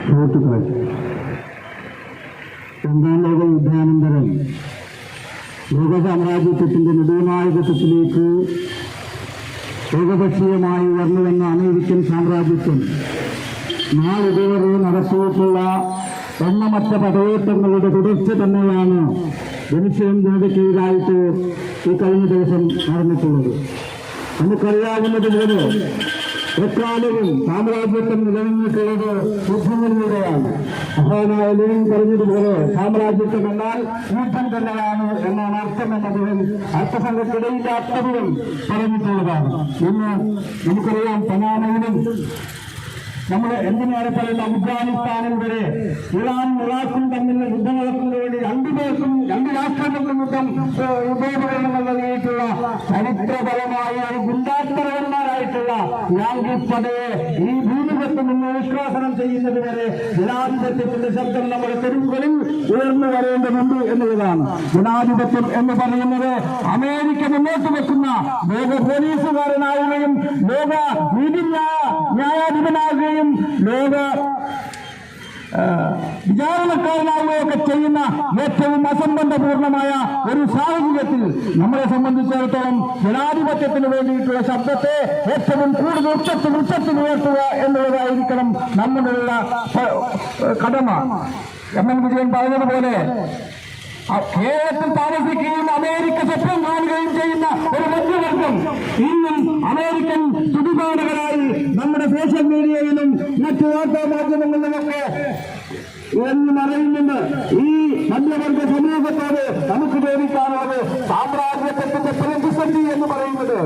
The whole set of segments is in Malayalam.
സുഹൃത്തുക്കളെ, രണ്ടാം ലോക യുദ്ധാനന്തരം ലോക സാമ്രാജ്യത്വത്തിന്റെ നെടുനായകത്വത്തിലേക്ക് ഏകപക്ഷീയമായി ഉയർന്നുവന്ന അമേരിക്കൻ സാമ്രാജ്യത്വം നാളിതുവരെ നടത്തിയിട്ടുള്ള എണ്ണമറ്റ പടയേറ്റങ്ങളുടെ തുടർച്ച തന്നെയാണ് ജനിച്ചയും ജനതയ്ക്കെതിരായിട്ട് ഈ കഴിഞ്ഞ ദിവസം നടന്നിട്ടുള്ളത്. നമുക്കറിയാവുന്നതുപോലെ എക്കാലവും സാമ്രാജ്യത്വം നിലനിന്നിട്ടുള്ളത് യുദ്ധങ്ങളിലൂടെയാണ്. മഹാനായ ലെനിൻ പറഞ്ഞതുപോലെ സാമ്രാജ്യത്വം എന്നാൽ യുദ്ധം തന്നെയാണ് എന്നാണ് അർത്ഥം എന്നതും അർത്ഥസംഘത്തിടയില്ലാത്തതും പറഞ്ഞിട്ടുള്ളതാണ്. ഇന്ന് നമുക്കറിയാം, പനാമയിലും നമ്മൾ എന്തിനാണ് പറയുന്നത്, അഫ്ഗാനിസ്ഥാനിൽ വരെ ഇറാനും ഇറാഖും തമ്മിലുള്ള യുദ്ധം നടക്കുന്നതിന് വേണ്ടി രണ്ട് രാഷ്ട്രങ്ങൾക്കും യുദ്ധോപകരണങ്ങൾ നൽകിയിട്ടുള്ള ചരിത്രപരമായ ഗുണ്ടാത്തരവന്മാരായിട്ടുള്ള യാങ്കിസ് പടയെ ഈ ഭൂമികത്ത് നിന്ന് നിഷ്കാസനം ചെയ്യുന്നത് വരെ ജനാധിപത്യത്തിന്റെ ശബ്ദം നമ്മുടെ തെരുവുകളിൽ ഉയർന്നു വരേണ്ടതുണ്ട് എന്നുള്ളതാണ്. ജനാധിപത്യം എന്ന് പറയുന്നത് അമേരിക്ക മുന്നോട്ട് വെക്കുന്ന ലോക പോലീസുകാരനാവുകയും ലോക ന്യായാധിപനാകുകയും ലോക വിചാരണക്കാരനാവുകയൊക്കെ ചെയ്യുന്ന ഏറ്റവും അസംബന്ധപൂർണമായ ഒരു സാഹചര്യത്തിൽ നമ്മളെ സംബന്ധിച്ചിടത്തോളം ജനാധിപത്യത്തിന് വേണ്ടിയിട്ടുള്ള ശബ്ദത്തെ ഏറ്റവും കൂടുതൽ ഉച്ചത്തിൽ ഉയർത്തുക എന്നുള്ളതായിരിക്കണം നമ്മളുള്ള കടമ. എം.എൻ. വിജയൻ പറഞ്ഞതുപോലെ കേരളത്തിൽ താമസിക്കുകയും അമേരിക്ക സ്വപ്നം കാണുകയും ചെയ്യുന്ന ഒരു മധ്യവർഗം ഇന്നും അമേരിക്കൻ തുടിപാടകരായി നമ്മുടെ സോഷ്യൽ മീഡിയയിലും മറ്റു വാർത്താ മാധ്യമങ്ങളിലുമൊക്കെ എന്ന് പറയുന്നുണ്ട്. ഈ മധ്യവർഗ സമൂഹത്തോട് നമുക്ക് ചോദിക്കാനുള്ളത്, സാമ്രാജ്യത്വത്തിന്റെ പ്രതിസന്ധി എന്ന് പറയുന്നത്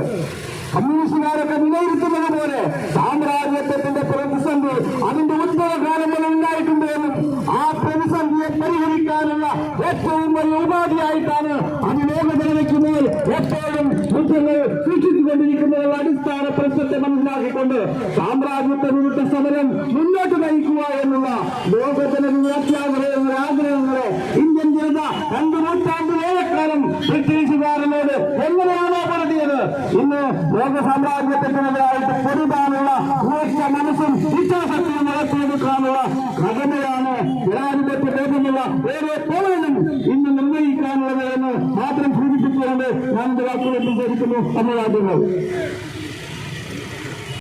കമ്മ്യൂണിസ്റ്റുകാരൊക്കെ വിലയിരുത്തുന്നത് പോലെ സാമ്രാജ്യത്വത്തിന്റെ പ്രതിസന്ധി അതിന്റെ ഉത്ഭവകാലം മുതൽ ഉണ്ടായിട്ടുണ്ട് എന്നും ആ പ്രതിസന്ധിയെ പരിഹരിക്കാനുള്ള ഏറ്റവും വലിയ ഉപാധിയായിട്ടാണ് അത് ലോകജനതയ്ക്ക് മേൽ എപ്പോഴും യുദ്ധങ്ങൾ സൃഷ്ടിച്ചുകൊണ്ടിരിക്കുന്നതിനുള്ള അടിസ്ഥാന പ്രശ്നത്തെ മനസ്സിലാക്കിക്കൊണ്ട് സാമ്രാജ്യത്വ വിരുദ്ധ സമരം മുന്നോട്ട് നയിക്കുക എന്നുള്ള ലോകജനതയുടെ അത്യാഗ്രഹങ്ങളെ ആഗ്രഹങ്ങളെ ഇന്ത്യൻ ജനത 2 നൂറ്റാണ്ടിലേറെക്കാലം ബ്രിട്ടീഷുകാരനോട് എങ്ങനെയാണോ പറഞ്ഞത്, ഇന്ന് ലോക സാമ്രാജ്യത്തിനെതിരായിട്ട് പൊരുതാനുള്ള ഊർജ്ജ മനസ്സും ഇച്ഛാശക്തിയും നടത്തിയെടുക്കാനുള്ള ഘടനയാണ് ജനാധിപത്യ ബോധമുള്ള ഓരോ പൗരനും ഇന്ന് നിർവഹിക്കാനുള്ളത് എന്ന് മാത്രം സൂചിപ്പിച്ചുകൊണ്ട് ഞാൻ എന്റെ വാക്കുകൾ സംസാരിക്കുന്നു. അഭിവാദ്യങ്ങൾ.